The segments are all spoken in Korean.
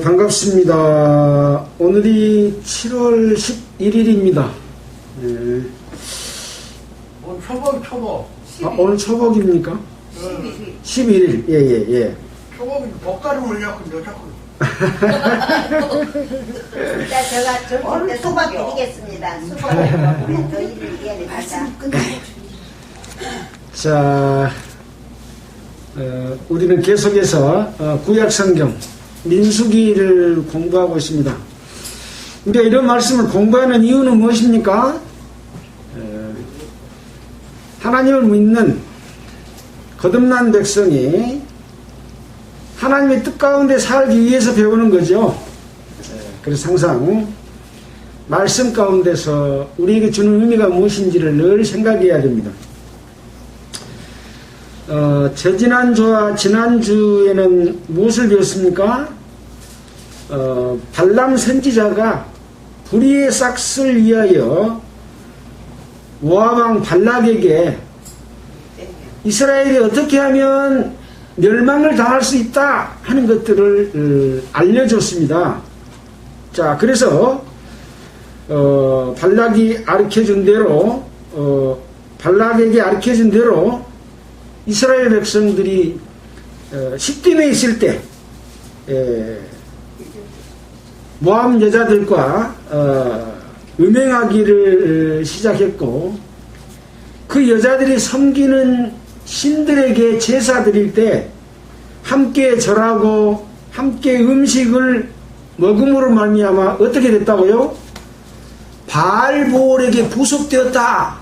반갑습니다. 오늘이 7월 11일입니다. 오늘 초복. 오늘 초복입니까? 11일. 예. 초복이 복가를 올렸군요, 자꾸. 제가 점심 때 수박 드리겠습니다. 수박을 더 일을 이해하자. 자, 우리는 계속해서 구약성경 민수기를 공부하고 있습니다. 우리가 이런 말씀을 공부하는 이유는 무엇입니까? 하나님을 믿는 거듭난 백성이 하나님의 뜻 가운데 살기 위해서 배우는 거죠. 그래서 항상 말씀 가운데서 우리에게 주는 의미가 무엇인지를 늘 생각해야 됩니다. 저지난주와 지난주에는 무엇을 배웠습니까? 발람 선지자가 불의의 싹을 위하여 모압왕 발락에게 이스라엘이 어떻게 하면 멸망을 당할 수 있다 하는 것들을 알려줬습니다. 자, 그래서 발락이 가르쳐준 대로 발락에게 가르쳐준 대로 이스라엘 백성들이 십딤에 있을 때 모압 여자들과 음행하기를 시작했고, 그 여자들이 섬기는 신들에게 제사 드릴 때 함께 절하고 함께 음식을 먹음으로 말미암아 어떻게 됐다고요? 바알보올에게 부속되었다,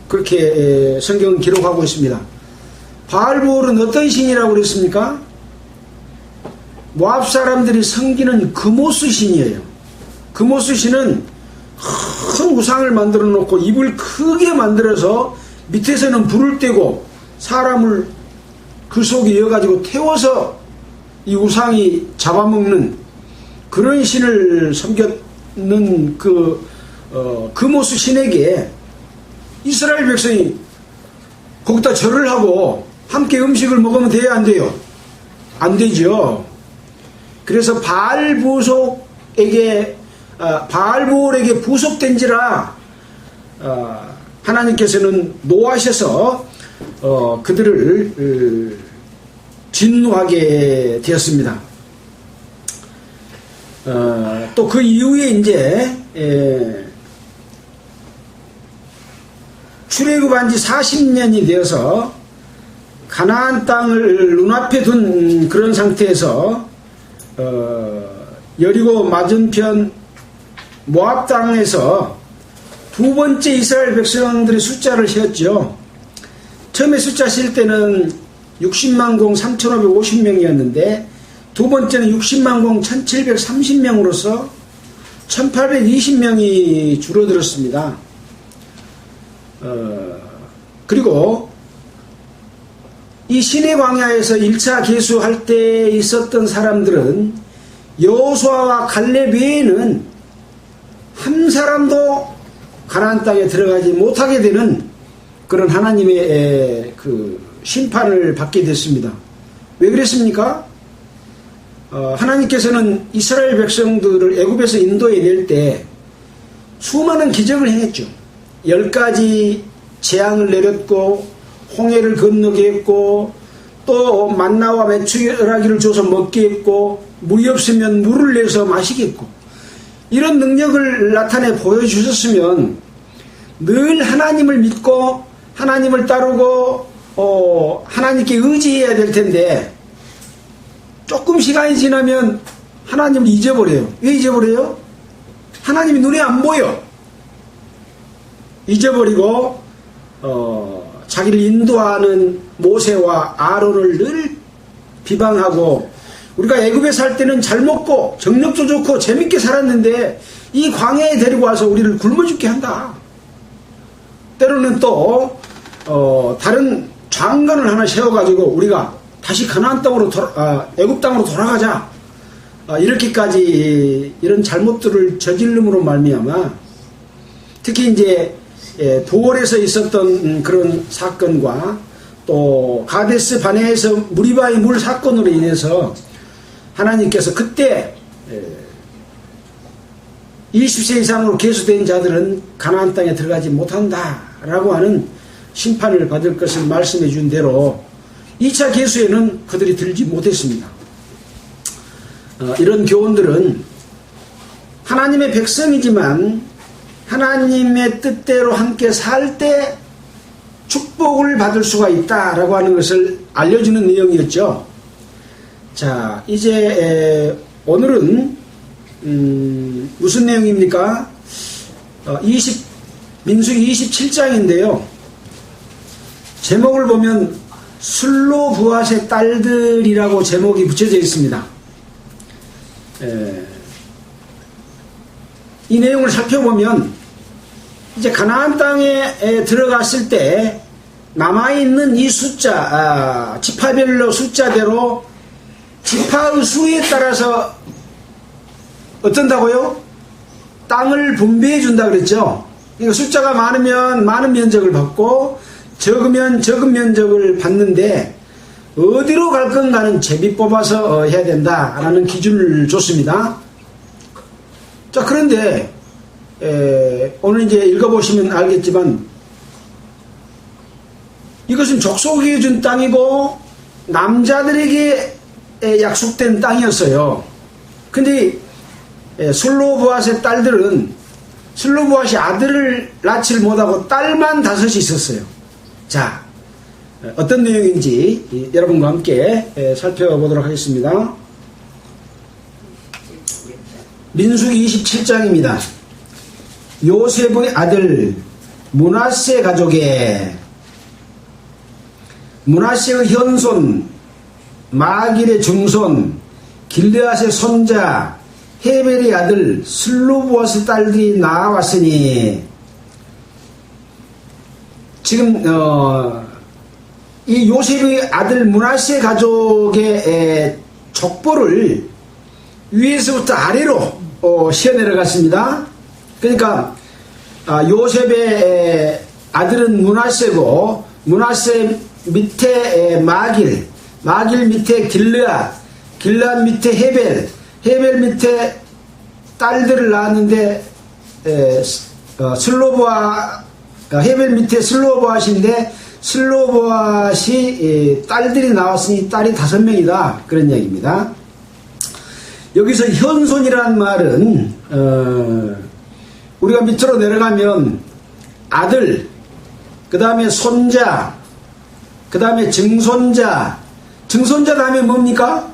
그렇게 성경은 기록하고 있습니다. 바알보올은 어떤 신이라고 그랬습니까? 모압 사람들이 섬기는 그모스 신이에요. 그모스 신은 큰 우상을 만들어 놓고 입을 크게 만들어서 밑에서는 불을 떼고 사람을 그 속에 이어가지고 태워서 이 우상이 잡아먹는 그런 신을 섬겼는 그모스 신에게 이스라엘 백성이 거기다 절을 하고 함께 음식을 먹으면 돼요, 안 돼요? 안 되죠. 그래서 바알보올에게 부속된지라 하나님께서는 노하셔서 그들을 진노하게 되었습니다. 또 그 이후에 이제 출애굽한 지 40년이 되어서 가나안 땅을 눈앞에 둔 그런 상태에서 여리고 맞은편 모압 땅에서 두 번째 이스라엘 백성들의 숫자를 세었죠. 처음에 숫자 셀 때는 60만 공 3,550명이었는데 두 번째는 60만 공 1,730명으로서 1,820명이 줄어들었습니다. 그리고 이 시내 광야에서 1차 계수할 때 있었던 사람들은 여호수아와 갈렙 외에는 한 사람도 가나안 땅에 들어가지 못하게 되는 그런 하나님의 그 심판을 받게 됐습니다. 왜 그랬습니까? 하나님께서는 이스라엘 백성들을 애굽에서 인도해 낼 때 수많은 기적을 행했죠. 10가지 재앙을 내렸고 홍해를 건너게 했고 또 만나와 메추라기를 줘서 먹게 했고 물이 없으면 물을 내서 마시게 했고, 이런 능력을 나타내 보여주셨으면 늘 하나님을 믿고 하나님을 따르고 하나님께 의지해야 될 텐데 조금 시간이 지나면 하나님을 잊어버려요. 왜 잊어버려요? 하나님이 눈에 안 보여. 잊어버리고 자기를 인도하는 모세와 아론을 늘 비방하고, 우리가 애굽에 살 때는 잘 먹고 정력도 좋고 재밌게 살았는데 이 광야에 데리고 와서 우리를 굶어 죽게 한다. 때로는 또 다른 장관을 하나 세워가지고 우리가 다시 가나안 땅으로 애굽 땅으로 돌아가자, 이렇게까지 이런 잘못들을 저질름으로 말미암아 특히 이제 도월에서 있었던 그런 사건과 또 가데스 바네에서 무리바의 물 사건으로 인해서 하나님께서 그때 20세 이상으로 계수된 자들은 가나안 땅에 들어가지 못한다라고 하는 심판을 받을 것을 말씀해 준 대로 2차 계수에는 그들이 들지 못했습니다. 이런 교훈들은 하나님의 백성이지만 하나님의 뜻대로 함께 살 때 축복을 받을 수가 있다라고 하는 것을 알려주는 내용이었죠. 자, 이제 오늘은 무슨 내용입니까? 민수기 27장인데요. 제목을 보면 슬로브앗의 딸들이라고 제목이 붙여져 있습니다. 이 내용을 살펴보면 이제 가나안 땅에 들어갔을 때 남아있는 이 숫자, 지파별로 숫자대로 지파의 수에 따라서 어떤다고요? 땅을 분배해 준다 그랬죠. 그러니까 숫자가 많으면 많은 면적을 받고 적으면 적은 면적을 받는데 어디로 갈 건가는 제비 뽑아서 해야 된다라는 기준을 줬습니다. 자, 그런데 오늘 이제 읽어보시면 알겠지만 이것은 족속이 준 땅이고 남자들에게 약속된 땅이었어요. 근데 슬로브앗의 딸들은 슬로브앗이 아들을 낳지를 못하고 딸만 5이 있었어요. 자, 어떤 내용인지 여러분과 함께 살펴보도록 하겠습니다. 민수기 27장입니다. 요셉의 아들 므낫세 가족의 므낫세의 현손 마길의 증손 길르앗의 손자 헤벨의 아들 슬로브앗의 딸들이 나왔으니, 지금 이 요셉의 아들 므낫세 가족의 족보를 위에서부터 아래로 시어내려갔습니다. 그러니까 요셉의 아들은 므낫세고 므낫세 밑에 마길 밑에 길르앗 밑에 헤벨 밑에 딸들을 낳았는데 헤벨 밑에 슬로보앗인데 슬로보앗이 딸들이 나왔으니 딸이 5명이다, 그런 이야기입니다. 여기서 현손이라는 말은 우리가 밑으로 내려가면 아들, 그 다음에 손자, 그 다음에 증손자 다음에 뭡니까?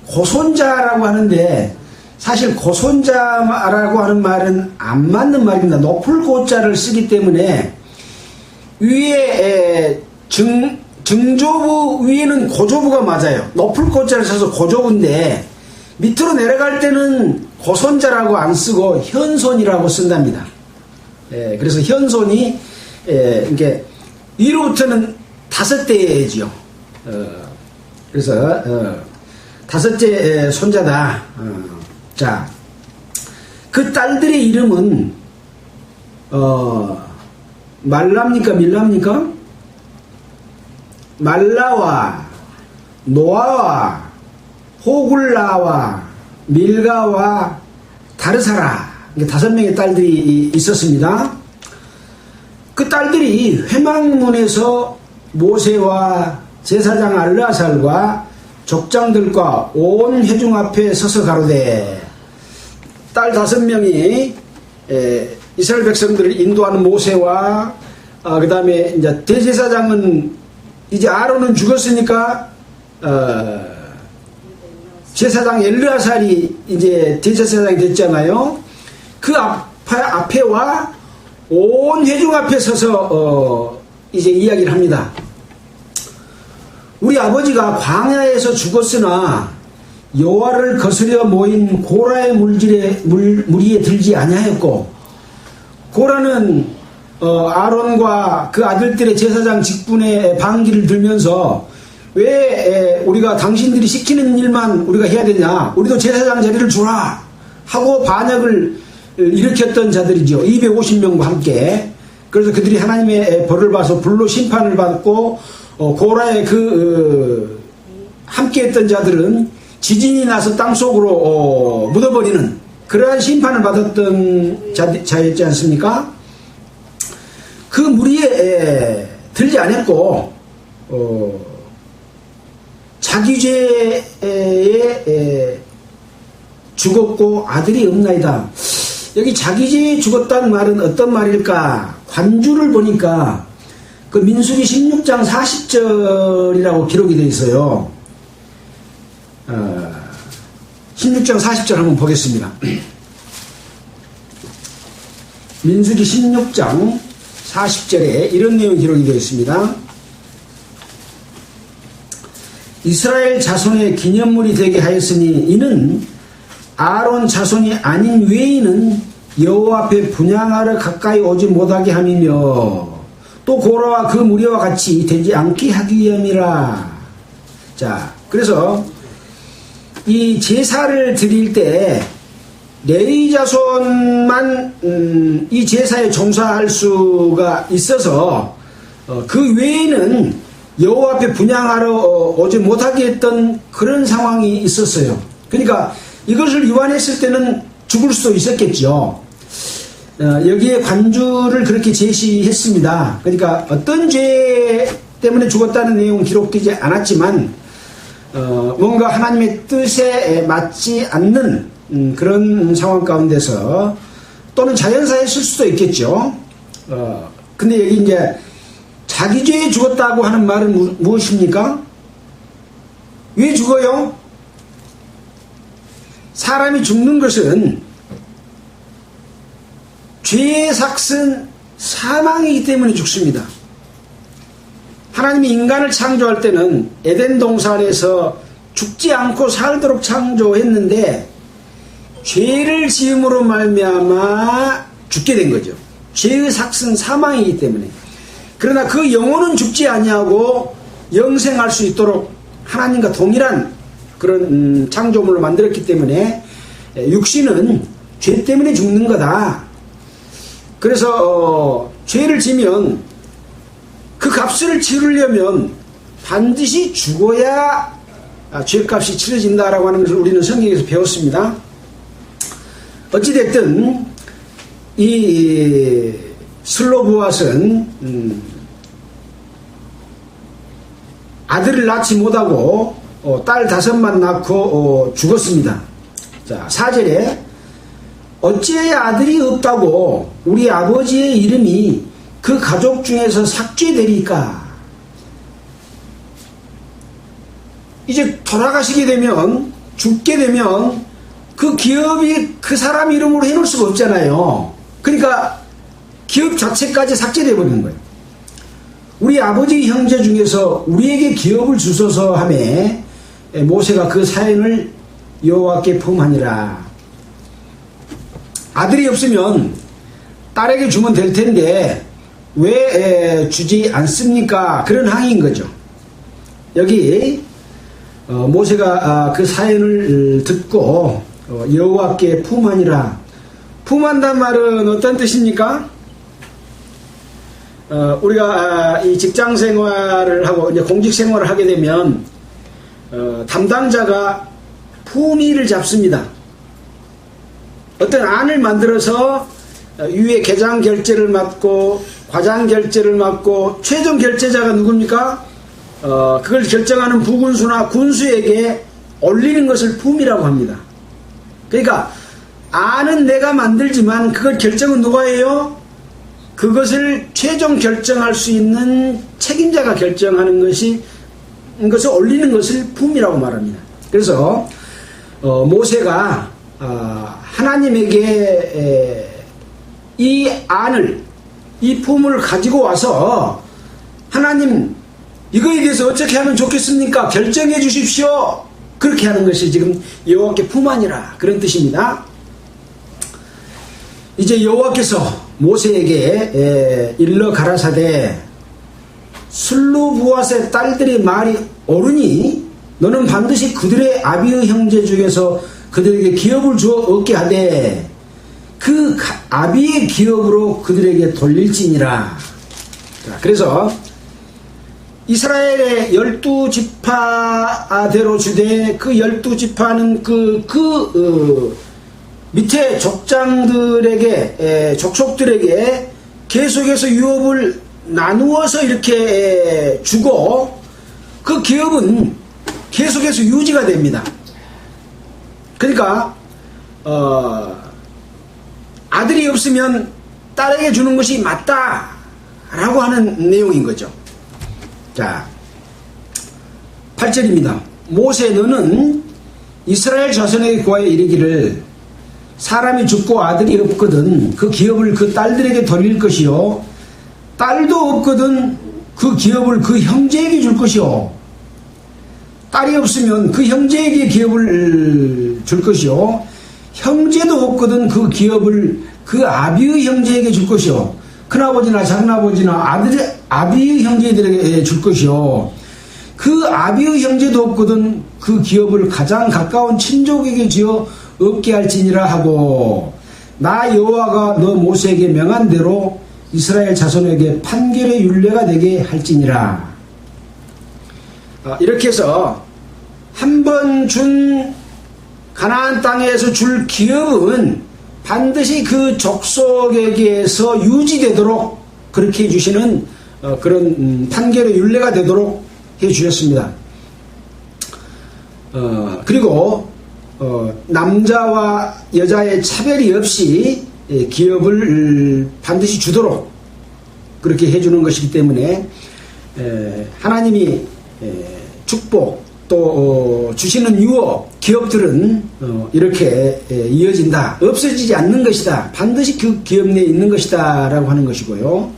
고손자라고 하는데, 사실 고손자라고 하는 말은 안 맞는 말입니다. 높을 고자를 쓰기 때문에 위에 증조부 위에는 고조부가 맞아요. 높을 고자를 써서 고조부인데 밑으로 내려갈 때는 고손자라고 안 쓰고 현손이라고 쓴답니다. 그래서 현손이 이게 위로부터는 5대지요. 그래서 5째 손자다. 자, 그 딸들의 이름은 말라입니까 밀라입니까? 말라와 노아와 호굴라와 밀가와 다르사라, 5명의 딸들이 있었습니다. 그 딸들이 회막문에서 모세와 제사장 알르아살과 족장들과 온 회중 앞에 서서 가로되, 딸 5명이 이스라엘 백성들을 인도하는 모세와 그 다음에 이제 대제사장은 이제 아론은 죽었으니까 제사장 엘르아살이 이제 대제사장이 됐잖아요. 그 앞에와 온 회중 앞에 서서 이제 이야기를 합니다. 우리 아버지가 광야에서 죽었으나 여호와를 거스려 모인 고라의 무리에 들지 아니하였고, 고라는 아론과 그 아들들의 제사장 직분의 반기를 들면서 왜 우리가 당신들이 시키는 일만 우리가 해야 되냐, 우리도 제사장 자리를 주라 하고 반역을 일으켰던 자들이죠. 250명과 함께. 그래서 그들이 하나님의 벌을 봐서 불로 심판을 받고 고라의 그 함께했던 자들은 지진이 나서 땅속으로 묻어버리는 그러한 심판을 받았던 자였지 않습니까? 그 무리에 들지 않았고 자기 죄에 죽었고 아들이 없나이다. 여기 자기 죄에 죽었다는 말은 어떤 말일까? 관주를 보니까 그 민수기 16장 40절이라고 기록이 되어 있어요. 16장 40절 한번 보겠습니다. 민수기 16장 40절에 이런 내용이 기록이 되어 있습니다. 이스라엘 자손의 기념물이 되게 하였으니 이는 아론 자손이 아닌 외인은 여호와 앞에 분향하러 가까이 오지 못하게 함이며 또 고라와 그 무리와 같이 되지 않게 하기 위함이라. 자, 그래서 이 제사를 드릴 때 레위 자손만 이 제사에 종사할 수가 있어서 그 외에는 여호와 앞에 분향하러 오지 못하게 했던 그런 상황이 있었어요. 그러니까 이것을 위반했을 때는 죽을 수도 있었겠죠. 여기에 관주를 그렇게 제시했습니다. 그러니까 어떤 죄 때문에 죽었다는 내용은 기록되지 않았지만 뭔가 하나님의 뜻에 맞지 않는 그런 상황 가운데서 또는 자연사했을 수도 있겠죠. 근데 여기 이제 자기 죄에 죽었다고 하는 말은 무엇입니까? 왜 죽어요? 사람이 죽는 것은 죄의 삭은 사망이기 때문에 죽습니다. 하나님이 인간을 창조할 때는 에덴 동산에서 죽지 않고 살도록 창조했는데 죄를 지음으로 말미암아 죽게 된 거죠. 죄의 삭은 사망이기 때문에. 그러나 그 영혼은 죽지 아니하고 영생할 수 있도록 하나님과 동일한 그런 창조물로 만들었기 때문에 육신은 죄 때문에 죽는 거다. 그래서 죄를 지면 그 값을 치르려면 반드시 죽어야 죄값이 치러진다라고 하는 것을 우리는 성경에서 배웠습니다. 어찌됐든 이 슬로브앗은 아들을 낳지 못하고 딸 5만 낳고 죽었습니다. 자, 4절에 어찌해야 아들이 없다고 우리 아버지의 이름이 그 가족 중에서 삭제되리까? 이제 돌아가시게 되면, 죽게 되면 그 기업이 그 사람 이름으로 해놓을 수가 없잖아요. 그러니까 기업 자체까지 삭제되어 버리는 거예요. 우리 아버지 형제 중에서 우리에게 기업을 주소서 하매 모세가 그 사연을 여호와께 품하니라. 아들이 없으면 딸에게 주면 될 텐데 왜 주지 않습니까? 그런 항의인 거죠. 여기 모세가 그 사연을 듣고 여호와께 품하니라. 품한단 말은 어떤 뜻입니까? 우리가 이 직장 생활을 하고 이제 공직 생활을 하게 되면 담당자가 품위를 잡습니다. 어떤 안을 만들어서 위에 계장 결제를 맡고 과장 결제를 맡고 최종 결제자가 누굽니까? 그걸 결정하는 부군수나 군수에게 올리는 것을 품이라고 합니다. 그러니까 안은 내가 만들지만 그걸 결정은 누가 해요? 그것을 최종 결정할 수 있는 책임자가 결정하는 것을 올리는 것을 품이라고 말합니다. 그래서 모세가 하나님에게 이 안을, 이 품을 가지고 와서 하나님 이거에 대해서 어떻게 하면 좋겠습니까? 결정해 주십시오. 그렇게 하는 것이 지금 여호와께 품하니라 그런 뜻입니다. 이제 여호와께서 모세에게 일러 가라사대 슬로브앗의 딸들의 말이 옳으니 너는 반드시 그들의 아비의 형제 중에서 그들에게 기업을 주어 얻게 하되 그 아비의 기업으로 그들에게 돌릴지니라. 자, 그래서 이스라엘의 12지파대로 주되 그 12지파는 밑에 족장들에게, 족속들에게 계속해서 유업을 나누어서 이렇게 주고 그 기업은 계속해서 유지가 됩니다. 그러니까 아들이 없으면 딸에게 주는 것이 맞다라고 하는 내용인 거죠. 자, 8절입니다. 모세 너는 이스라엘 자손에게 구하여 이르기를 사람이 죽고 아들이 없거든 그 기업을 그 딸들에게 돌릴 것이요 딸도 없거든 그 기업을 그 형제에게 줄 것이요 딸이 없으면 그 형제에게 기업을 줄 것이요 형제도 없거든 그 기업을 그 아비의 형제에게 줄 것이요 큰아버지나 작은아버지나 아비의 형제들에게 줄 것이요 그 아비의 형제도 없거든 그 기업을 가장 가까운 친족에게 지어 얻게 할지니라 하고 나 여호와가 너 모세에게 명한 대로 이스라엘 자손에게 판결의 율례가 되게 할지니라. 이렇게 해서 한 번 준 가나안 땅에서 줄 기업은 반드시 그 족속에게서 유지되도록 그렇게 해주시는 그런 판결의 율례가 되도록 해주셨습니다. 그리고 남자와 여자의 차별이 없이 기업을 반드시 주도록 그렇게 해주는 것이기 때문에 하나님이 축복 또 주시는 유업 기업들은 이렇게 이어진다. 없어지지 않는 것이다. 반드시 그 기업 내에 있는 것이다 라고 하는 것이고요.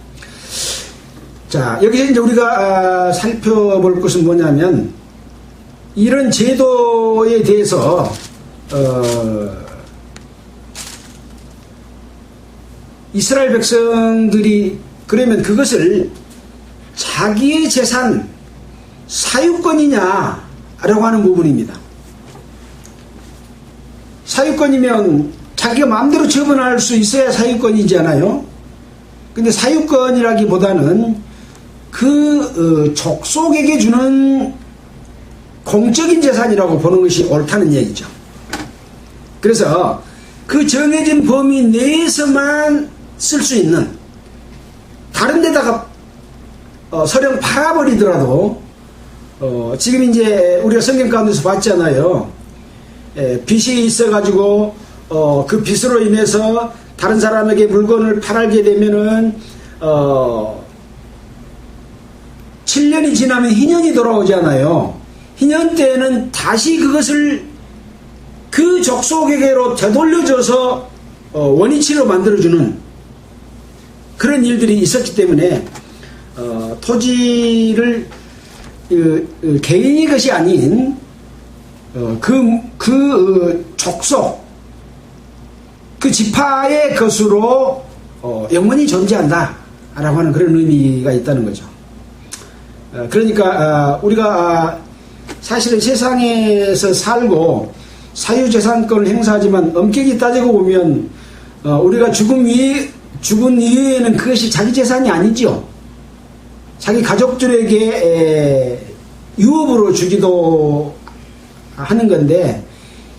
자, 여기서 이제 우리가 살펴볼 것은 뭐냐면 이런 제도에 대해서 이스라엘 백성들이 그러면 그것을 자기의 재산 사유권이냐라고 하는 부분입니다. 사유권이면 자기가 마음대로 처분할 수 있어야 사유권이잖아요. 근데 사유권이라기보다는 그 족속에게 주는 공적인 재산이라고 보는 것이 옳다는 얘기죠. 그래서 그 정해진 범위 내에서만 쓸 수 있는 다른 데다가 설령 팔아버리더라도 지금 이제 우리가 성경 가운데서 봤잖아요. 빚이 있어가지고 그 빚으로 인해서 다른 사람에게 물건을 팔게 되면은 7년이 지나면 희년이 돌아오잖아요. 희년 때에는 다시 그것을 그 족속에게로 되돌려줘서 원위치로 만들어주는 그런 일들이 있었기 때문에 토지를 개인의 것이 아닌 그 족속 그 지파의 것으로 영원히 존재한다 라고 하는 그런 의미가 있다는 거죠. 그러니까 우리가 사실은 세상에서 살고 사유재산권을 행사하지만 엄격히 따지고 보면 우리가 죽은 이후에는 그것이 자기 재산이 아니죠. 자기 가족들에게 유업으로 주기도 하는 건데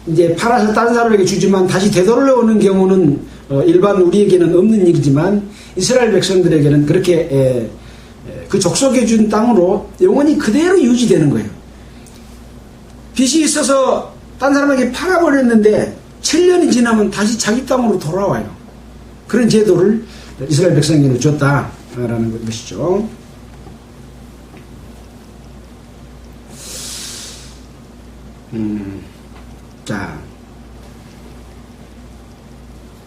이제 팔아서 다른 사람에게 주지만 다시 되돌려오는 경우는 일반 우리에게는 없는 일이지만 이스라엘 백성들에게는 그렇게 그 족속에 준 땅으로 영원히 그대로 유지되는 거예요. 빚이 있어서 딴 사람에게 팔아버렸는데 7년이 지나면 다시 자기 땅으로 돌아와요. 그런 제도를 이스라엘 백성에게 줬다라는 것이죠. 자,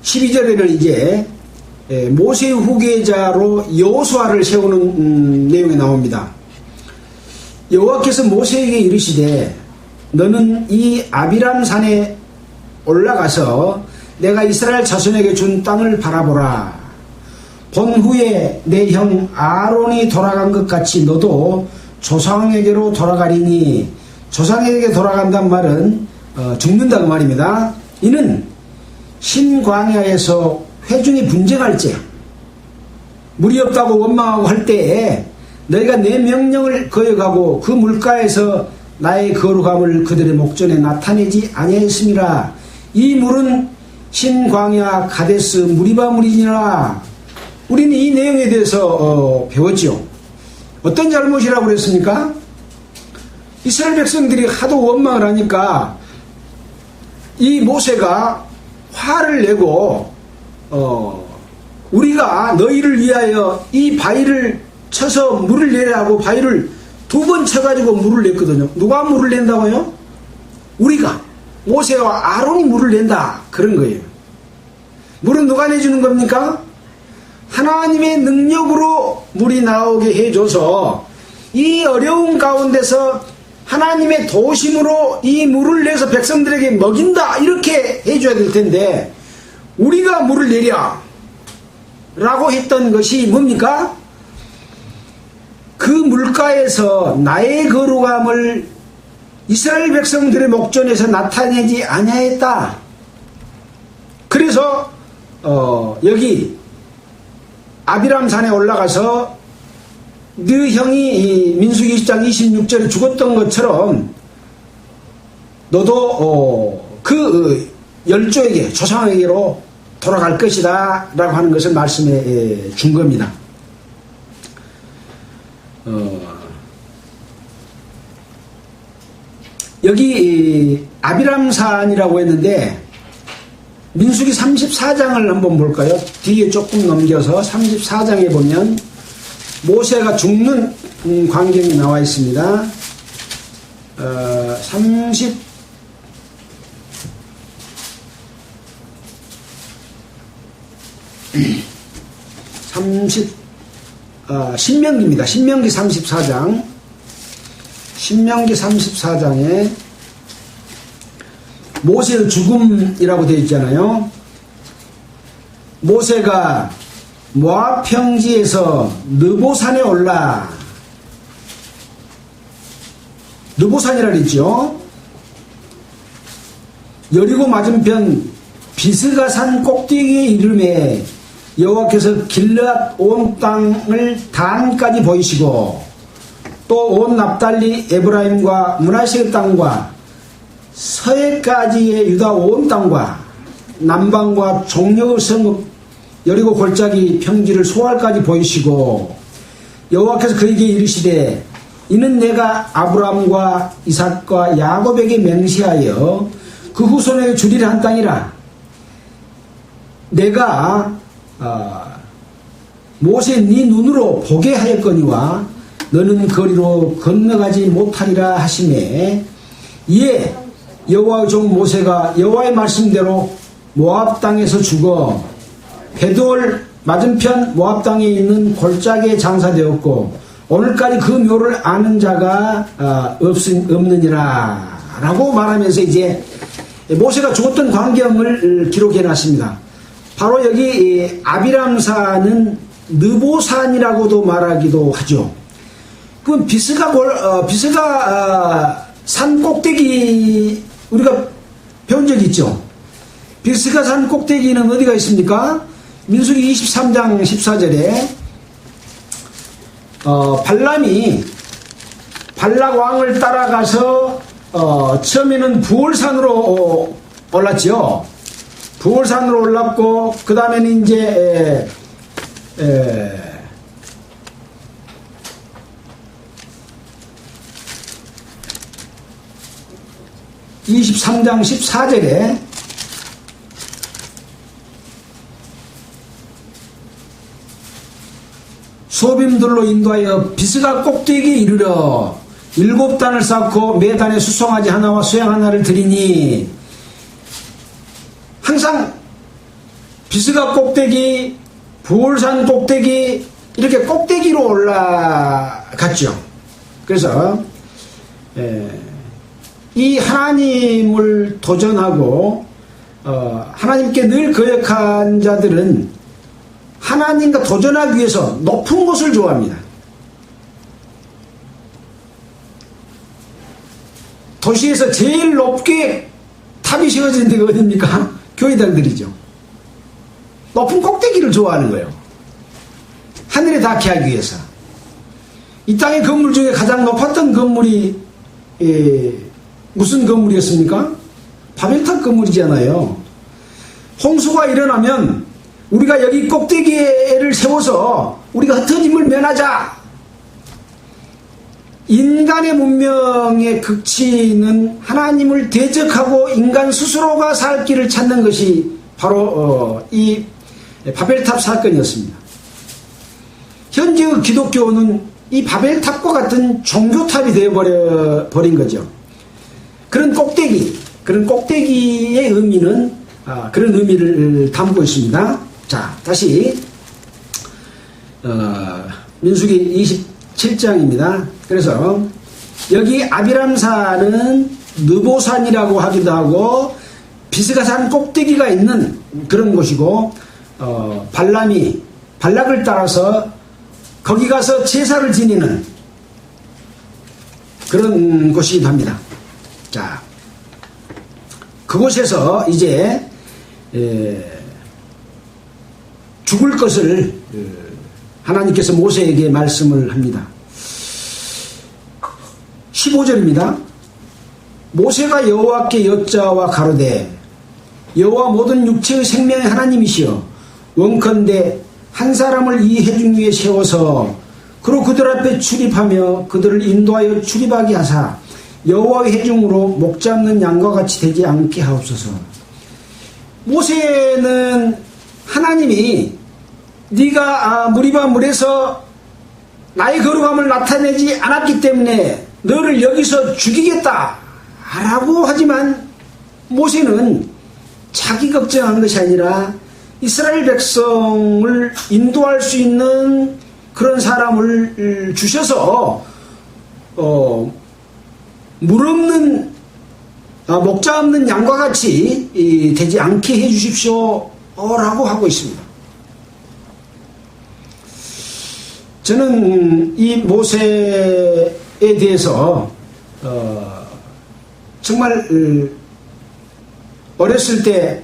12절에는 이제 모세의 후계자로 여호수아를 세우는 내용이 나옵니다. 여호와께서 모세에게 이르시되 너는 이 아비람 산에 올라가서 내가 이스라엘 자손에게 준 땅을 바라보라. 본 후에 내 형 아론이 돌아간 것 같이 너도 조상에게로 돌아가리니, 조상에게 돌아간단 말은 죽는다 그 말입니다. 이는 신광야에서 회중이 분쟁할 때, 물이 없다고 원망하고 할 때에 너희가 내 명령을 거역하고 그 물가에서 나의 거룩함을 그들의 목전에 나타내지 아니하였음이라. 이 물은 신광야 가데스 무리바 물이니라. 우리는 이 내용에 대해서 배웠죠. 어떤 잘못이라고 그랬습니까? 이스라엘 백성들이 하도 원망을 하니까 이 모세가 화를 내고 우리가 너희를 위하여 이 바위를 쳐서 물을 내라고 바위를 2번 쳐가지고 물을 냈거든요. 누가 물을 낸다고요? 우리가. 모세와 아론이 물을 낸다. 그런 거예요. 물은 누가 내주는 겁니까? 하나님의 능력으로 물이 나오게 해줘서 이 어려운 가운데서 하나님의 도심으로 이 물을 내서 백성들에게 먹인다. 이렇게 해줘야 될 텐데 우리가 물을 내랴 라고 했던 것이 뭡니까? 그 물가에서 나의 거룩함을 이스라엘 백성들의 목전에서 나타내지 아니하였다. 그래서 여기 아비람산에 올라가서 네 형이 민수기 20장 26절에 죽었던 것처럼 너도 그 열조에게 조상에게로 돌아갈 것이다 라고 하는 것을 말씀해 준 겁니다. 여기 아비람산이라고 했는데 민수기 34장을 한번 볼까요? 뒤에 조금 넘겨서 34장에 보면 모세가 죽는 광경이 나와 있습니다. 신명기입니다. 신명기 34장. 신명기 34장에 모세의 죽음이라고 되어 있잖아요. 모세가 모압 평지에서 느보산에 올라, 느보산이라 그랬죠. 여리고 맞은편 비스가산 꼭대기에 이름에 여호와께서 길르앗 온 땅을 단까지 보이시고 또 온 납달리 에브라임과 므낫세의 땅과 서해까지의 유다 온 땅과 남방과 종려의 성읍 여리고 골짜기 평지를 소알까지 보이시고 여호와께서 그에게 이르시되 이는 내가 아브라함과 이삭과 야곱에게 맹세하여 그 후손에게 주리라 한 땅이라. 내가 모세 네 눈으로 보게 하였거니와 너는 거리로 건너가지 못하리라 하시매 이에 여호와의 종 모세가 여호와의 말씀대로 모압 땅에서 죽어 베돌 맞은편 모압 땅에 있는 골짜기에 장사되었고 오늘까지 그 묘를 아는 자가 없느니라 라고 말하면서 이제 모세가 죽었던 광경을 기록해 놨습니다. 바로 여기 아비람산은 느보산이라고도 말하기도 하죠. 그 비스가 산 꼭대기 우리가 배운 적이 있죠. 비스가 산 꼭대기는 어디가 있습니까? 민수기 23장 14절에 발람이 발락 왕을 따라가서 처음에는 부월산으로 올랐죠. 부월산으로 올랐고 그 다음에는 이제 23장 14절에 소빔들로 인도하여 비스가 꼭대기에 이르러 7단을 쌓고 매 단에 수송아지 하나와 수양 하나를 드리니 항상 비스가 꼭대기, 부월산 꼭대기 이렇게 꼭대기로 올라갔죠. 그래서 이 하나님을 도전하고 하나님께 늘 거역한 자들은 하나님과 도전하기 위해서 높은 곳을 좋아합니다. 도시에서 제일 높게 탑이 세워진 데가 어딥니까? 교회당들이죠. 높은 꼭대기를 좋아하는 거예요. 하늘에 닿게 하기 위해서. 이 땅의 건물 중에 가장 높았던 건물이 무슨 건물이었습니까? 바벨탑 건물이잖아요. 홍수가 일어나면 우리가 여기 꼭대기를 세워서 우리가 흩어짐을 면하자. 인간의 문명의 극치는 하나님을 대적하고 인간 스스로가 살 길을 찾는 것이 바로 이 바벨탑 사건이었습니다. 현재의 기독교는 이 바벨탑과 같은 종교탑이 되어버린 거죠. 그런 꼭대기의 의미는 그런 의미를 담고 있습니다. 자, 다시 민수기 27장입니다. 그래서 여기 아비람산은 느보산이라고 하기도 하고 비스가산 꼭대기가 있는 그런 곳이고 발락을 따라서 거기 가서 제사를 지내는 그런 곳이기도 합니다. 자, 그곳에서 이제 죽을 것을 하나님께서 모세에게 말씀을 합니다. 15절입니다. 모세가 여호와께 여짜와 가로되 여호와 모든 육체의 생명의 하나님이시여 원컨대 한 사람을 이 회중 위에 세워서 그로 그들 앞에 출입하며 그들을 인도하여 출입하게 하사 여호와의 회중으로 목 잡는 양과 같이 되지 않게 하옵소서. 모세는 하나님이 네가 무리바 물에서 나의 거룩함을 나타내지 않았기 때문에 너를 여기서 죽이겠다 라고 하지만 모세는 자기 걱정한 것이 아니라 이스라엘 백성을 인도할 수 있는 그런 사람을 주셔서 물 없는 목자 없는 양과 같이 되지 않게 해주십시오 라고 하고 있습니다. 저는 이 모세에 대해서 정말 어렸을 때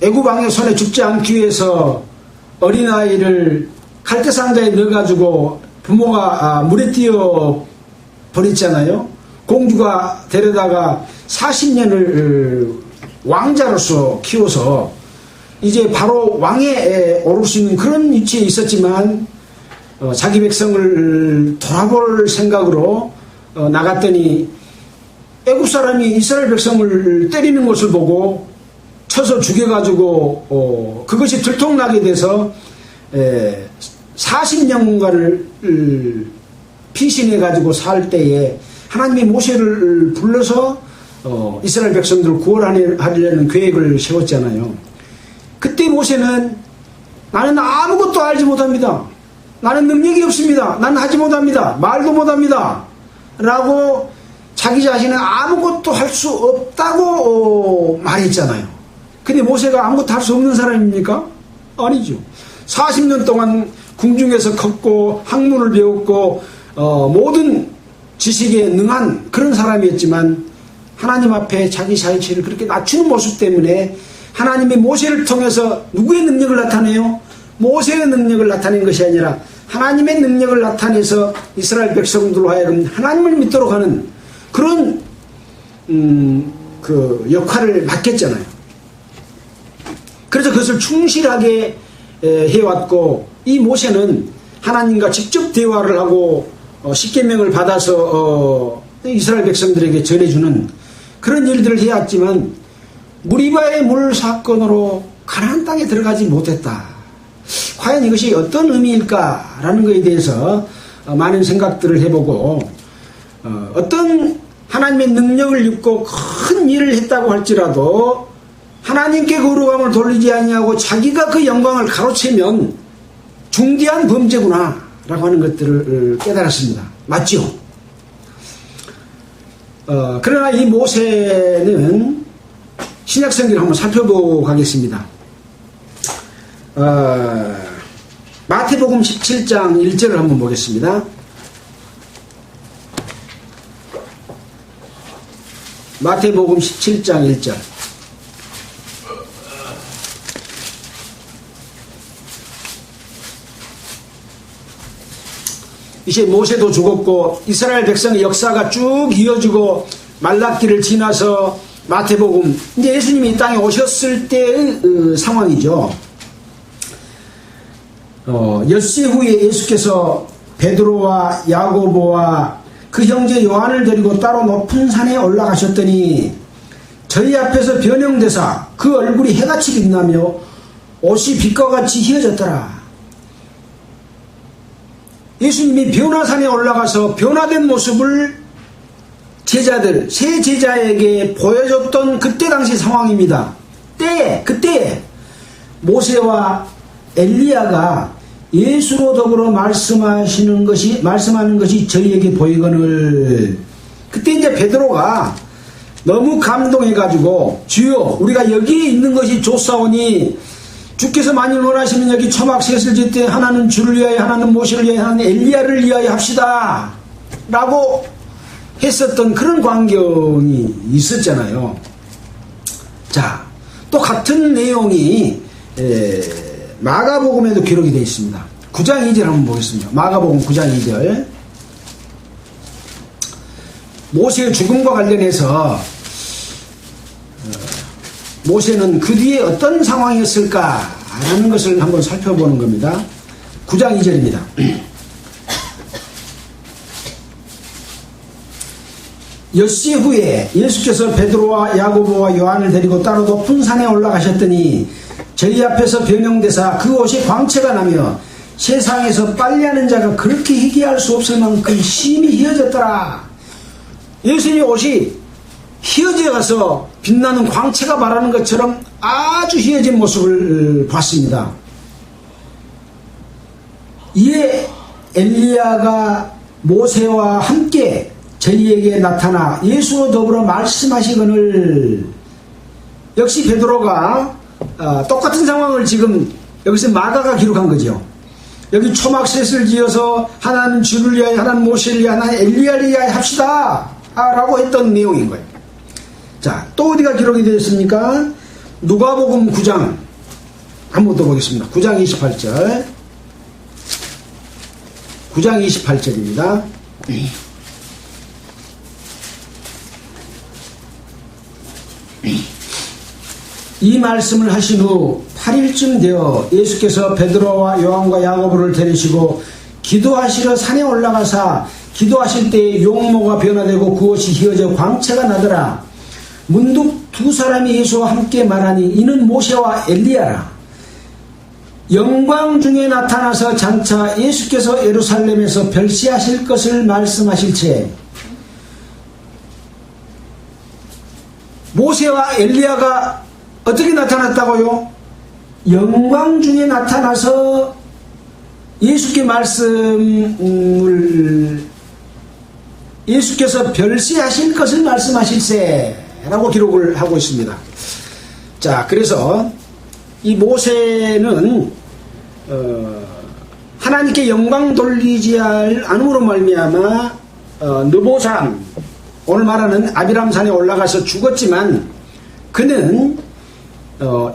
애굽 왕의 손에 죽지 않기 위해서 어린아이를 칼퇴상자에 넣어가지고 부모가 물에 띄어 버렸잖아요. 공주가 데려다가 40년을 왕자로서 키워서 이제 바로 왕에 오를 수 있는 그런 위치에 있었지만 자기 백성을 돌아볼 생각으로 나갔더니 애굽 사람이 이스라엘 백성을 때리는 것을 보고 쳐서 죽여가지고 그것이 들통나게 돼서 40년간을 피신해가지고 살 때에 하나님이 모세를 불러서 이스라엘 백성들을 구원하려는 계획을 세웠잖아요. 그때 모세는 나는 아무것도 알지 못합니다. 나는 능력이 없습니다. 나는 하지 못합니다. 말도 못합니다. 라고 자기 자신은 아무것도 할 수 없다고 말했잖아요. 근데 모세가 아무것도 할 수 없는 사람입니까? 아니죠. 40년 동안 궁중에서 컸고 학문을 배웠고 모든 지식에 능한 그런 사람이었지만 하나님 앞에 자기 자신을 그렇게 낮추는 모습 때문에 하나님이 모세를 통해서 누구의 능력을 나타내요? 모세의 능력을 나타낸 것이 아니라 하나님의 능력을 나타내서 이스라엘 백성들로 하여금 하나님을 믿도록 하는 그런 그 역할을 맡겼잖아요. 그래서 그것을 충실하게 해왔고 이 모세는 하나님과 직접 대화를 하고 십계명을 받아서 이스라엘 백성들에게 전해주는 그런 일들을 해왔지만 무리바의 물 사건으로 가나안 땅에 들어가지 못했다. 과연 이것이 어떤 의미일까라는 것에 대해서 많은 생각들을 해보고 어떤 하나님의 능력을 입고 큰 일을 했다고 할지라도 하나님께 거룩함을 돌리지 아니하고 자기가 그 영광을 가로채면 중대한 범죄구나 라고 하는 것들을 깨달았습니다. 맞죠? 그러나 이 모세는 신약성경을 한번 살펴보고 가겠습니다. 마태복음 17장 1절을 한번 보겠습니다. 마태복음 17장 1절. 이제 모세도 죽었고 이스라엘 백성의 역사가 쭉 이어지고 말라기를 지나서 마태복음, 이제 예수님이 이 땅에 오셨을 때의 상황이죠. 엿새 후에 예수께서 베드로와 야고보와 그 형제 요한을 데리고 따로 높은 산에 올라가셨더니 저희 앞에서 변형되사 그 얼굴이 해같이 빛나며 옷이 빛과 같이 희어졌더라. 예수님이 변화산에 올라가서 변화된 모습을 제자들, 세 제자에게 보여줬던 그때 당시 상황입니다. 그때 모세와 엘리야가 예수로 더불어 말씀하는 것이 저희에게 보이거늘. 그때 이제 베드로가 너무 감동해가지고 주여 우리가 여기에 있는 것이 좋사오니 주께서 만일 원하시면 여기 초막 셋을 짓되 하나는 주를 위하여 하나는 모세를 위하여 하나는 엘리야를 위하여 합시다 라고 했었던 그런 광경이 있었잖아요. 자, 또 같은 내용이 마가복음에도 기록이 되어 있습니다. 9장 2절 한번 보겠습니다. 마가복음 9장 2절. 모세의 죽음과 관련해서 모세는 그 뒤에 어떤 상황이었을까라는 것을 한번 살펴보는 겁니다. 9장 2절입니다. 엿새 후에 예수께서 베드로와 야고보와 요한을 데리고 따로 높은 산에 올라가셨더니 저희 앞에서 변형되사 그 옷이 광채가 나며 세상에서 빨래하는 자가 그렇게 희귀할 수 없을 만큼 심히 희어졌더라. 예수님의 옷이 희어져 가서 빛나는 광채가 말하는 것처럼 아주 희어진 모습을 봤습니다. 이에 엘리야가 모세와 함께 저희에게 나타나 예수로 더불어 말씀하시거늘. 역시 베드로가 똑같은 상황을 지금 여기서 마가가 기록한 거죠. 여기 초막셋을 지어서 하나는 주를 위하여 하나는 모세를 위하여 하나는 엘리야를 위하여 합시다 라고 했던 내용인 거예요. 자, 또 어디가 기록이 되어 있습니까? 누가복음 9장 한번 더 보겠습니다. 9장 28절. 9장 28절입니다. 이 말씀을 하신 후 8일쯤 되어 예수께서 베드로와 요한과 야고보를 데리시고 기도하시러 산에 올라가사 기도하실 때에 용모가 변화되고 그 옷이 희어져 광채가 나더라. 문득 두 사람이 예수와 함께 말하니 이는 모세와 엘리야라. 영광 중에 나타나서 장차 예수께서 예루살렘에서 별시하실 것을 말씀하실채 모세와 엘리야가 어떻게 나타났다고요? 영광 중에 나타나서 예수께 예수께서 별시하실 것을 말씀하실세 라고 기록을 하고 있습니다. 자, 그래서 이 모세는 하나님께 영광 돌리지 않음으로 말미암아 느보산, 오늘 말하는 아비람산에 올라가서 죽었지만 그는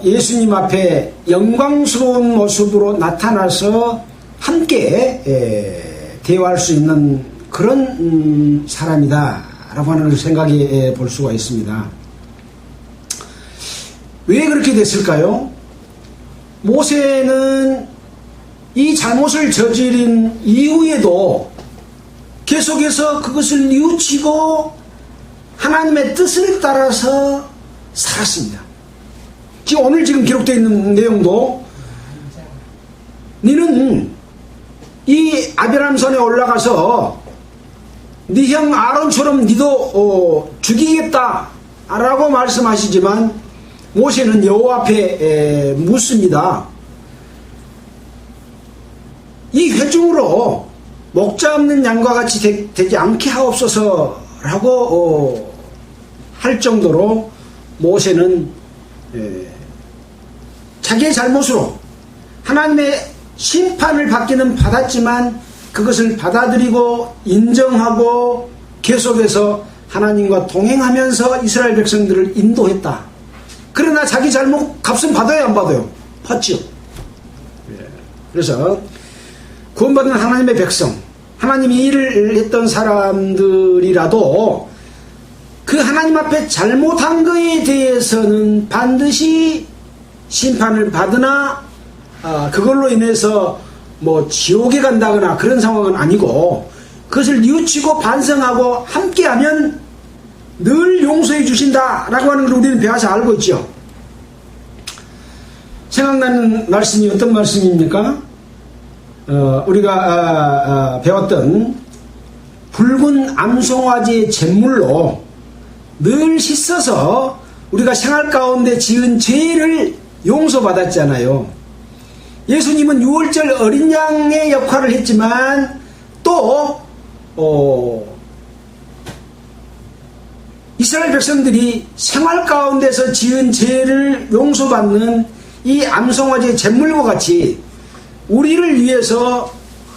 예수님 앞에 영광스러운 모습으로 나타나서 함께 대화할 수 있는 그런 사람이다 라고 하는 생각해 볼 수가 있습니다. 왜 그렇게 됐을까요? 모세는 이 잘못을 저지른 이후에도 계속해서 그것을 뉘우치고 하나님의 뜻을 따라서 살았습니다. 지금 오늘 기록되어 있는 내용도 너는 이 아비람산에 올라가서 네 형 아론처럼 니도 죽이겠다 라고 말씀하시지만 모세는 여호와 앞에 묻습니다. 이 회중으로 목자 없는 양과 같이 되지 않게 하옵소서 라고 할 정도로 모세는 자기의 잘못으로 하나님의 심판을 받기는 받았지만 그것을 받아들이고 인정하고 계속해서 하나님과 동행하면서 이스라엘 백성들을 인도했다. 그러나 자기 잘못 값은 받아요, 안 받아요? 받죠. 그래서 구원받은 하나님의 백성, 하나님이 일을 했던 사람들이라도 그 하나님 앞에 잘못한 것에 대해서는 반드시 심판을 받으나 그걸로 인해서 뭐 지옥에 간다거나 그런 상황은 아니고 그것을 뉘우치고 반성하고 함께하면 늘 용서해 주신다라고 하는 걸 우리는 배워서 알고 있죠. 생각나는 말씀이 어떤 말씀입니까? 우리가 배웠던 붉은 암송아지의 잿물로 늘 씻어서 우리가 생활 가운데 지은 죄를 용서받았잖아요. 예수님은 6월절 어린 양의 역할을 했지만 또 이스라엘 백성들이 생활 가운데서 지은 죄를 용서받는 이 암송아지의 잿물과 같이 우리를 위해서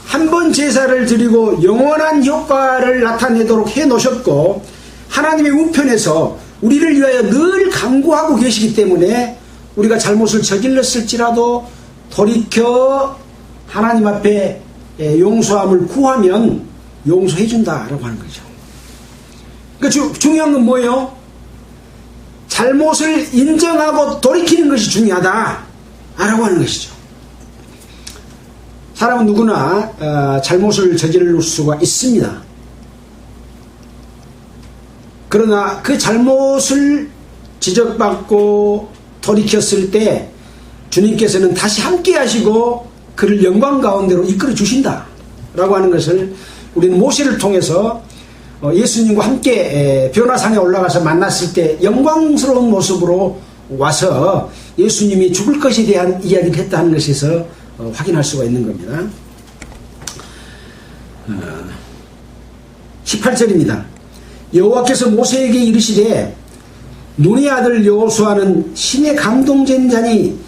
한 번 제사를 드리고 영원한 효과를 나타내도록 해놓으셨고 하나님의 우편에서 우리를 위하여 늘 강구하고 계시기 때문에 우리가 잘못을 저질렀을지라도 돌이켜 하나님 앞에 용서함을 구하면 용서해 준다라고 하는 거죠. 그러니까 중요한 건 뭐예요? 잘못을 인정하고 돌이키는 것이 중요하다라고 하는 것이죠. 사람은 누구나 잘못을 저지를 수가 있습니다. 그러나 그 잘못을 지적받고 돌이켰을 때 주님께서는 다시 함께 하시고 그를 영광 가운데로 이끌어 주신다라고 하는 것을 우리는 모세를 통해서 예수님과 함께 변화산에 올라가서 만났을 때 영광스러운 모습으로 와서 예수님이 죽을 것에 대한 이야기를 했다는 것에서 확인할 수가 있는 겁니다. 18절입니다. 여호와께서 모세에게 이르시되 눈의 아들 여호수아는 신의 감동된 자니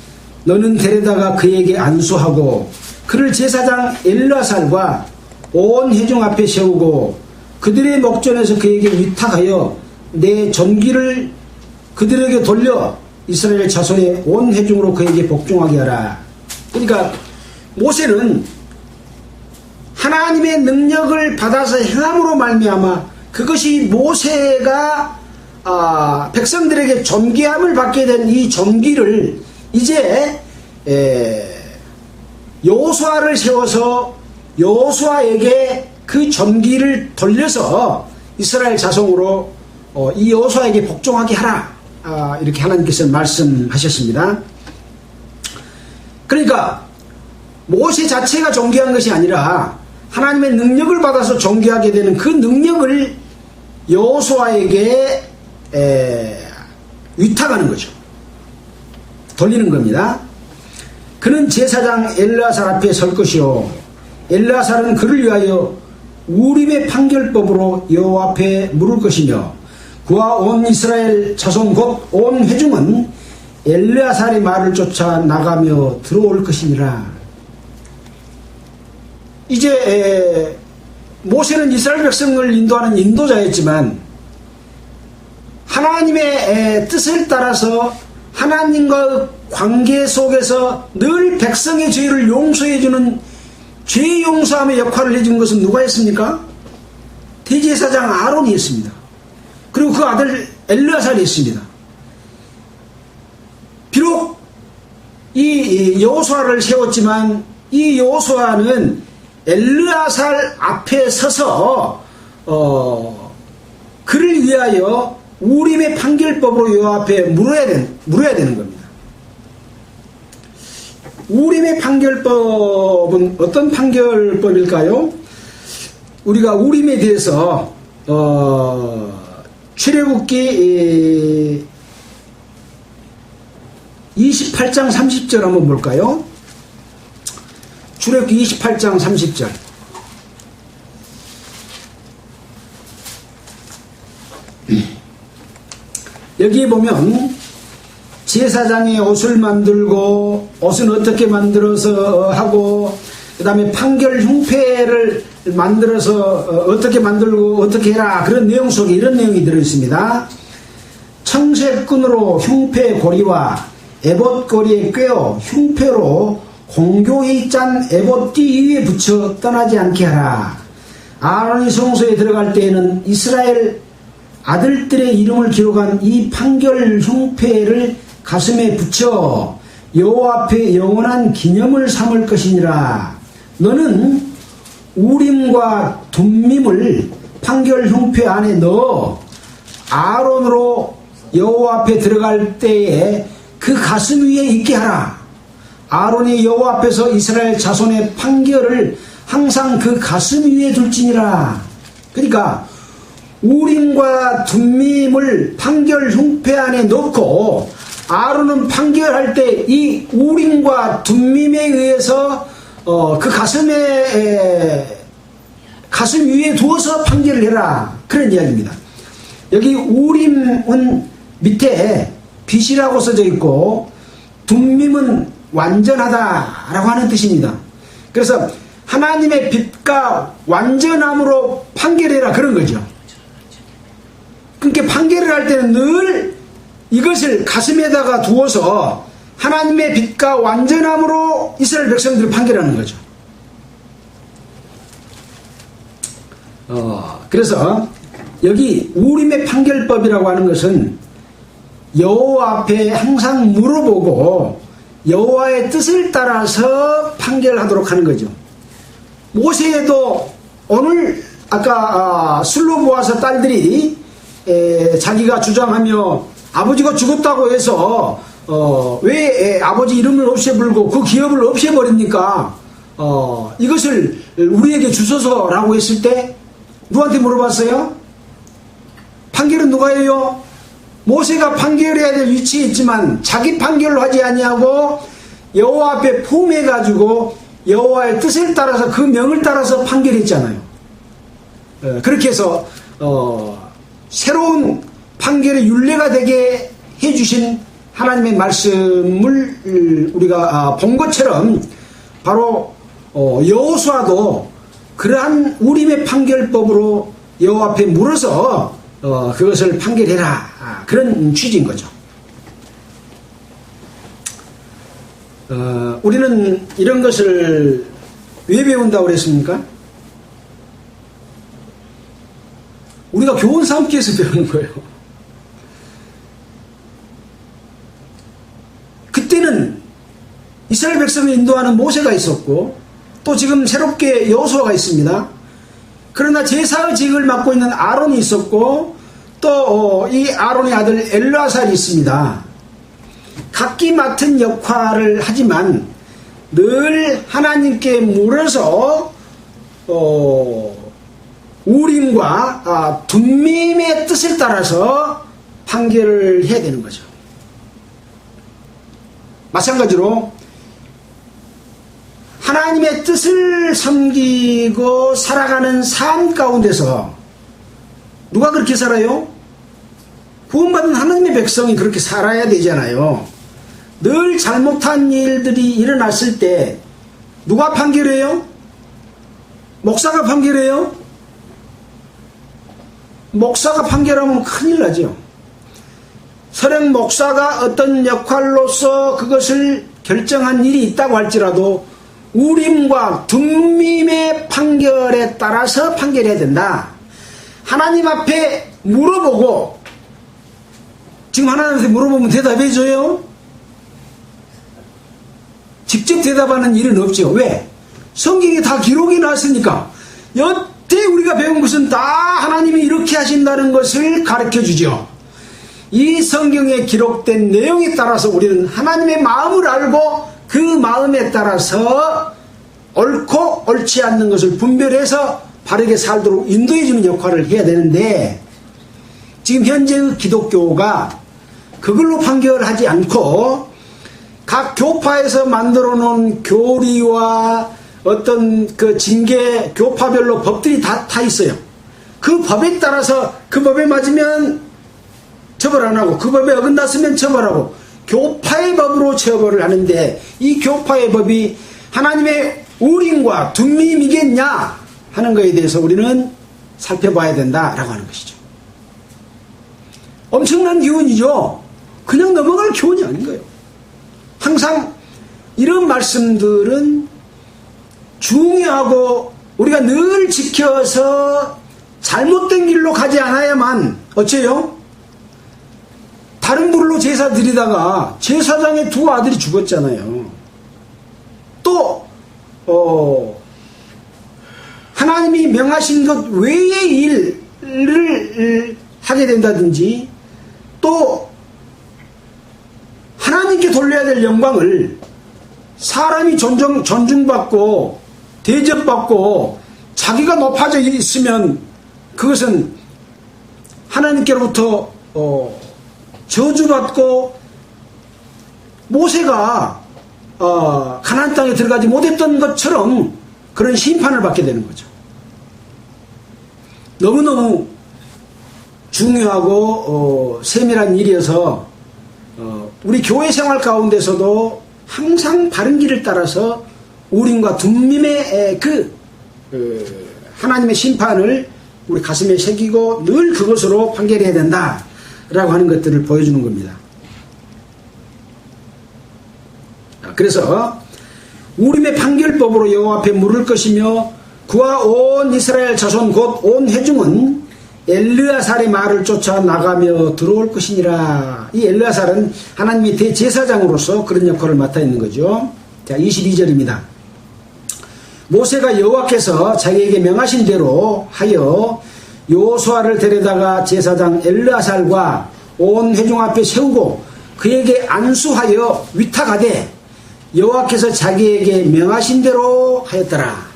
너는 데려다가 그에게 안수하고 그를 제사장 엘르아살과 온 회중 앞에 세우고 그들의 목전에서 그에게 위탁하여 내 전기를 그들에게 돌려 이스라엘 자손의 온 회중으로 그에게 복종하게 하라. 그러니까 모세는 하나님의 능력을 받아서 행함으로 말미암아 그것이 모세가 백성들에게 존귀함을 받게 된 이 존귀를 이제 여호수아를 세워서 여호수아에게 그 존귀를 돌려서 이스라엘 자손으로 이 여호수아에게 복종하게 하라. 이렇게 하나님께서 말씀하셨습니다. 그러니까 모세 자체가 존귀한 것이 아니라 하나님의 능력을 받아서 존귀하게 되는 그 능력을 여호수아에게 위탁하는 거죠. 돌리는 겁니다. 그는 제사장 엘르아살 앞에 설 것이요 엘르아살은 그를 위하여 우림의 판결법으로 여호와 앞에 물을 것이며 그와 온 이스라엘 자손 곧 온 회중은 엘르아살의 말을 쫓아 나가며 들어올 것이니라. 이제 모세는 이스라엘 백성을 인도하는 인도자였지만 하나님의 뜻을 따라서 하나님과의 관계 속에서 늘 백성의 죄를 용서해주는 죄 용서함의 역할을 해준 것은 누가 했습니까? 대제사장 아론이 했습니다. 그리고 그 아들 엘르아살이 했습니다. 비록 이 여호수아를 세웠지만 이 여호수아는 엘르아살 앞에 서서 그를 위하여 우림의 판결법으로 여호와 앞에 물어야 되는 겁니다. 우림의 판결법은 어떤 판결법일까요? 우리가 우림에 대해서 출애굽기 28장 30절 한번 볼까요? 출애굽기 28장 30절. 여기 보면 제사장이 옷을 만들고 옷은 어떻게 만들어서 하고 그 다음에 판결 흉패를 만들어서 어떻게 만들고 어떻게 해라 그런 내용 속에 이런 내용이 들어있습니다. 청색끈으로 흉패 고리와 에봇 고리에 꿰어 흉패로 공교히 짠 에봇띠 위에 붙여 떠나지 않게 하라. 아론이 성소에 들어갈 때에는 이스라엘 아들들의 이름을 기록한 이 판결 흉패를 가슴에 붙여 여호와 앞에 영원한 기념을 삼을 것이니라. 너는 우림과 둠밈을 판결 흉패 안에 넣어 아론으로 여호와 앞에 들어갈 때에 그 가슴 위에 있게 하라. 아론이 여호와 앞에서 이스라엘 자손의 판결을 항상 그 가슴 위에 둘지니라. 그러니까 우림과 둠밈을 판결 흉패 안에 넣고 아론은 판결할 때 이 우림과 둠밈에 의해서 그 가슴 위에 두어서 판결을 해라. 그런 이야기입니다. 여기 우림은 밑에 빛이라고 써져 있고 둠밈은 완전하다라고 하는 뜻입니다. 그래서 하나님의 빛과 완전함으로 판결해라 그런 거죠. 그러니까 판결을 할 때는 늘 이것을 가슴에다가 두어서 하나님의 빛과 완전함으로 이스라엘 백성들을 판결하는 거죠. 그래서 여기 우림의 판결법이라고 하는 것은 여호와 앞에 항상 물어보고 여호와의 뜻을 따라서 판결하도록 하는 거죠. 모세도 오늘 아까 슬로보아서 딸들이 자기가 주장하며 아버지가 죽었다고 해서 왜 아버지 이름을 없애버리고 그 기업을 없애버립니까? 이것을 우리에게 주소서라고 했을 때 누구한테 물어봤어요? 판결은 누가 해요? 모세가 판결해야 될 위치에 있지만 자기 판결을 하지 아니하고 여호와 앞에 품해가지고 여호와의 뜻을 따라서 그 명을 따라서 판결했잖아요. 그렇게 해서 새로운 판결의 율례가 되게 해주신 하나님의 말씀을 우리가 본 것처럼 바로 여호수아도 그러한 우림의 판결법으로 여호와 앞에 물어서 그것을 판결해라 그런 취지인 거죠. 우리는 이런 것을 왜 배운다고 그랬습니까? 우리가 교훈 삼기 위해서 배우는 거예요. 그때는 이스라엘 백성을 인도하는 모세가 있었고 또 지금 새롭게 여호수아가 있습니다. 그러나 제사의 직을 맡고 있는 아론이 있었고 또 이 아론의 아들 엘르아살이 있습니다. 각기 맡은 역할을 하지만 늘 하나님께 물어서 우림과 둠밈의 뜻을 따라서 판결을 해야 되는 거죠. 마찬가지로 하나님의 뜻을 섬기고 살아가는 삶 가운데서 누가 그렇게 살아요? 구원받은 하나님의 백성이 그렇게 살아야 되잖아요. 늘 잘못한 일들이 일어났을 때 누가 판결해요? 목사가 판결해요? 목사가 판결하면 큰일 나죠. 설령 목사가 어떤 역할로서 그것을 결정한 일이 있다고 할지라도 우림과 둠밈의 판결에 따라서 판결해야 된다. 하나님 앞에 물어보고 지금 하나님한테 물어보면 대답해줘요? 직접 대답하는 일은 없죠. 왜? 성경에 다 기록이 났으니까. 여태 우리가 배운 것은 다 하나님이 이렇게 하신다는 것을 가르쳐주죠. 이 성경에 기록된 내용에 따라서 우리는 하나님의 마음을 알고 그 마음에 따라서 옳고 옳지 않는 것을 분별해서 바르게 살도록 인도해주는 역할을 해야 되는데 지금 현재의 기독교가 그걸로 판결하지 않고 각 교파에서 만들어 놓은 교리와 어떤 그 징계 교파별로 법들이 다 있어요. 그 법에 따라서 그 법에 맞으면 처벌 안 하고 그 법에 어긋났으면 처벌하고 교파의 법으로 처벌을 하는데 이 교파의 법이 하나님의 우림과 둠밈이겠냐 하는 것에 대해서 우리는 살펴봐야 된다라고 하는 것이죠. 엄청난 교훈이죠. 그냥 넘어갈 교훈이 아닌 거예요. 항상 이런 말씀들은 중요하고 우리가 늘 지켜서 잘못된 길로 가지 않아야만 어째요? 다른 불로 제사 드리다가 제사장의 두 아들이 죽었잖아요. 또 하나님이 명하신 것 외의 일을 하게 된다든지, 또 하나님께 돌려야 될 영광을 사람이 존중받고 대접받고 자기가 높아져 있으면 그것은 하나님께로부터 저주받고, 모세가 가나안 땅에 들어가지 못했던 것처럼 그런 심판을 받게 되는 거죠. 너무너무 중요하고 세밀한 일이어서 우리 교회 생활 가운데서도 항상 바른 길을 따라서 우림과 둠밈의 하나님의 심판을 우리 가슴에 새기고 늘 그것으로 판결해야 된다라고 하는 것들을 보여주는 겁니다. 그래서 우림의 판결법으로 여호와 앞에 물을 것이며 그와 온 이스라엘 자손 곧 온 회중은 엘르아살의 말을 쫓아 나가며 들어올 것이니라. 이 엘르아살은 하나님의 대제사장으로서 그런 역할을 맡아 있는 거죠. 자, 22절입니다. 모세가 여호와께서 자기에게 명하신 대로 하여 여호수아를 데려다가 제사장 엘르아살과 온 회중 앞에 세우고 그에게 안수하여 위탁하되 여호와께서 자기에게 명하신 대로 하였더라.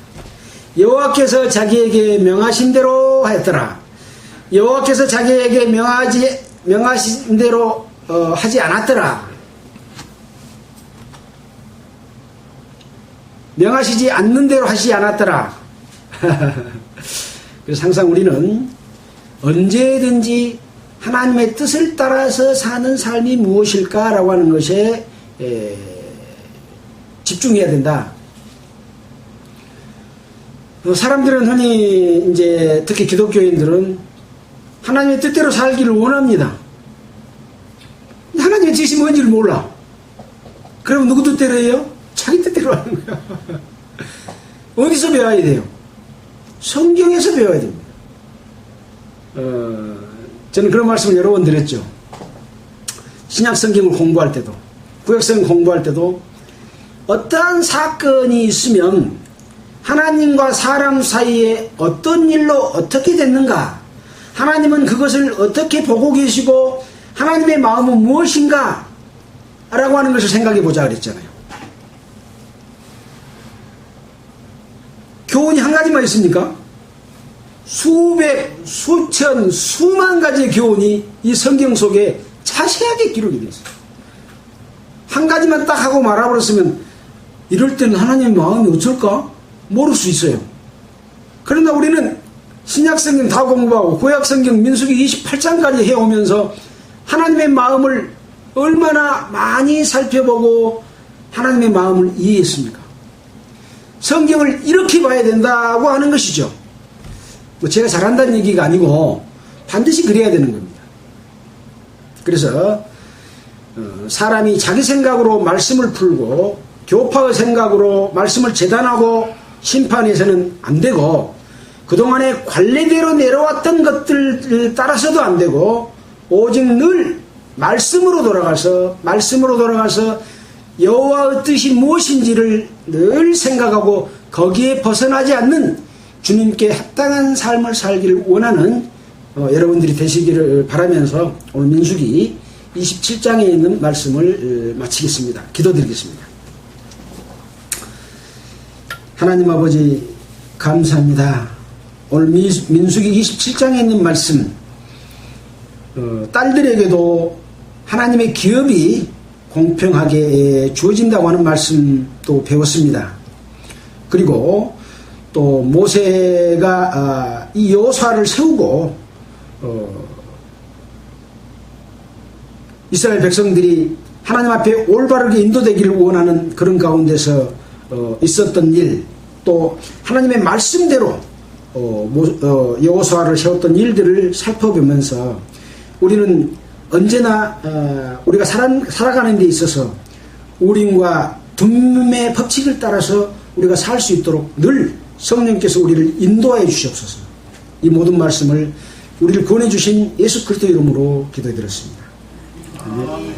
여호와께서 자기에게 명하신 대로 하였더라. 여호와께서 자기에게 명하신 대로 하지 않았더라. 명하시지 않는 대로 하시지 않았더라. 그래서 항상 우리는 언제든지 하나님의 뜻을 따라서 사는 삶이 무엇일까라고 하는 것에 집중해야 된다. 사람들은 흔히 이제 특히 기독교인들은 하나님의 뜻대로 살기를 원합니다. 하나님의 뜻이 뭔지를 몰라. 그럼 누구 뜻대로 해요? 자기 뜻대로 하는 거야. 어디서 배워야 돼요? 성경에서 배워야 됩니다. 저는 그런 말씀을 여러 번 드렸죠. 신약 성경을 공부할 때도, 구약 성경 공부할 때도 어떠한 사건이 있으면 하나님과 사람 사이에 어떤 일로 어떻게 됐는가, 하나님은 그것을 어떻게 보고 계시고 하나님의 마음은 무엇인가 라고 하는 것을 생각해 보자 그랬잖아요. 교훈이 한 가지만 있습니까? 수백, 수천, 수만 가지의 교훈이 이 성경 속에 자세하게 기록이 되어 있어요. 한 가지만 딱 하고 말아버렸으면 이럴 때는 하나님의 마음이 어쩔까? 모를 수 있어요. 그러나 우리는 신약성경 다 공부하고 구약성경 민수기 28장까지 해오면서 하나님의 마음을 얼마나 많이 살펴보고 하나님의 마음을 이해했습니까? 성경을 이렇게 봐야 된다고 하는 것이죠. 뭐 제가 잘한다는 얘기가 아니고 반드시 그래야 되는 겁니다. 그래서 사람이 자기 생각으로 말씀을 풀고 교파의 생각으로 말씀을 재단하고 심판해서는 안 되고, 그동안에 관례대로 내려왔던 것들을 따라서도 안 되고, 오직 늘 말씀으로 돌아가서 여호와의 뜻이 무엇인지를 늘 생각하고 거기에 벗어나지 않는 주님께 합당한 삶을 살기를 원하는 여러분들이 되시기를 바라면서 오늘 민수기 27장에 있는 말씀을 마치겠습니다. 기도드리겠습니다. 하나님 아버지 감사합니다. 오늘 민수기 27장에 있는 말씀, 딸들에게도 하나님의 기업이 공평하게 주어진다고 하는 말씀도 배웠습니다. 그리고 또 모세가 이 여호수아를 세우고 이스라엘 백성들이 하나님 앞에 올바르게 인도되기를 원하는 그런 가운데서 있었던 일, 또 하나님의 말씀대로 여호수아를 세웠던 일들을 살펴보면서 우리는 언제나 우리가 살아가는 데 있어서 우림과 둠의 법칙을 따라서 우리가 살 수 있도록 늘 성령께서 우리를 인도하여 주시옵소서. 이 모든 말씀을 우리를 구원해 주신 예수 그리스도 이름으로 기도해 드렸습니다. 아멘.